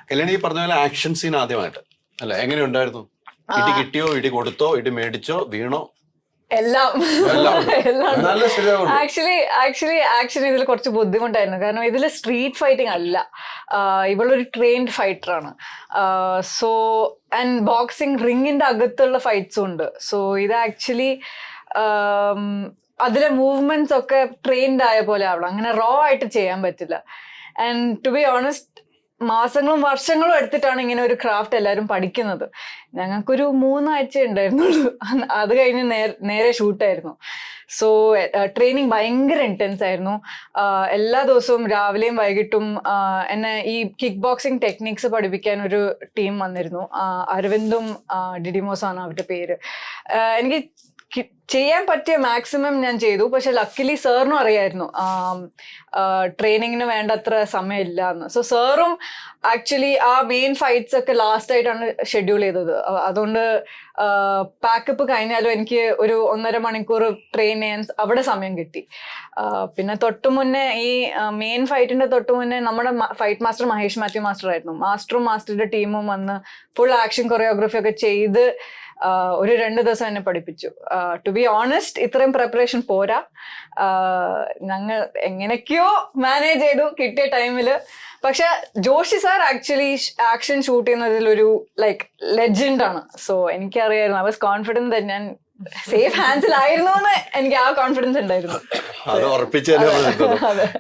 കല്യാണി ഈ പറഞ്ഞ പോലെ ആക്ഷൻ സീൻ ആദ്യമായിട്ട് അല്ല, എങ്ങനെ ഉണ്ടായിരുന്നു? ഇടി കിട്ടിയോ, ഇടി കൊടുത്തോ, ഇടി മേടിച്ചോ, വീണോ? എല്ലാം നല്ല ശരിയാവുള്ളൂ. ആക്ച്വലി ആക്ഷൻ ഇതിൽ കുറച്ച് ബുദ്ധിമുട്ടായിരുന്നു. കാരണം ഇതിൽ സ്ട്രീറ്റ് ഫൈറ്റിംഗ് അല്ല, ഇവളൊരു ട്രെയിൻഡ് ഫൈറ്ററാണ്. സോ ആൻഡ് ബോക്സിംഗ് റിങ്ങിന്റെ അകത്തുള്ള ഫൈറ്റ്സും ഉണ്ട്. സോ ഇത് ആക്ച്വലി അതിലെ മൂവ്മെന്റ്സ് ഒക്കെ ട്രെയിൻഡ് ആയ പോലെ ആവണം. അങ്ങനെ റോ ആയിട്ട് ചെയ്യാൻ പറ്റില്ല. ആൻഡ് ടു ബി ഓണസ്റ്റ്, മാസങ്ങളും വർഷങ്ങളും എടുത്തിട്ടാണ് ഇങ്ങനെ ഒരു ക്രാഫ്റ്റ് എല്ലാവരും പഠിക്കുന്നത്. ഞങ്ങൾക്കൊരു 3 ആഴ്ച ഉണ്ടായിരുന്നുള്ളൂ. അത് കഴിഞ്ഞ് നേരെ ഷൂട്ടായിരുന്നു. സോ ട്രെയിനിങ് ഭയങ്കര ഇൻറ്റൻസ് ആയിരുന്നു. എല്ലാ ദിവസവും രാവിലെയും വൈകിട്ടും എന്നെ ഈ കിക്ക് ബോക്സിംഗ് ടെക്നിക്സ് പഠിപ്പിക്കാൻ ഒരു ടീം വന്നിരുന്നു. അരവിന്ദും ഡിഡിമോസാണ് അവരുടെ പേര്. എനിക്ക് ചെയ്യാൻ പറ്റിയ മാക്സിമം ഞാൻ ചെയ്തു. പക്ഷെ ലക്കിലി സാറിനും അറിയായിരുന്നു ട്രെയിനിങ്ങിന് വേണ്ടത്ര സമയമില്ല എന്ന്. സോ സാറും ആക്ച്വലി ആ മെയിൻ ഫൈറ്റ്സ് ഒക്കെ ലാസ്റ്റ് ആയിട്ടാണ് ഷെഡ്യൂൾ ചെയ്തത്. അതുകൊണ്ട് പാക്കപ്പ് കഴിഞ്ഞാലും എനിക്ക് ഒരു 1.5 മണിക്കൂർ ട്രെയിൻ ചെയ്യാൻ അവിടെ സമയം കിട്ടി. പിന്നെ തൊട്ടു മുന്നേ ഈ മെയിൻ ഫൈറ്റിന്റെ തൊട്ടു മുന്നേ നമ്മുടെ fight master Mahesh Mathew master ആയിരുന്നു. മാസ്റ്ററുടെ ടീമും വന്ന് ഫുൾ ആക്ഷൻ കൊറിയോഗ്രഫി ഒക്കെ ചെയ്ത് ഒരു 2 ദിവസം എന്നെ പഠിപ്പിച്ചു. ടു ബി ഓണസ്റ്റ്, ഇത്രയും പ്രിപ്പറേഷൻ പോരാ. ഞങ്ങൾ എങ്ങനെയൊക്കെയോ മാനേജ് ചെയ്തു കിട്ടിയ ടൈമിൽ. പക്ഷെ Joshi sir actually action shoot ചെയ്യുന്നതിൽ ഒരു ലെജൻഡ് ആണ്. സോ എനിക്കറിയായിരുന്നു, ഐ വാസ് കോൺഫിഡന്റ് ഞാൻ സേഫ് ഹാൻഡ്സിലായിരുന്നു എന്ന്. എനിക്ക് ആ കോൺഫിഡൻസ് ഉണ്ടായിരുന്നു. അത് ഉറപ്പിച്ചു.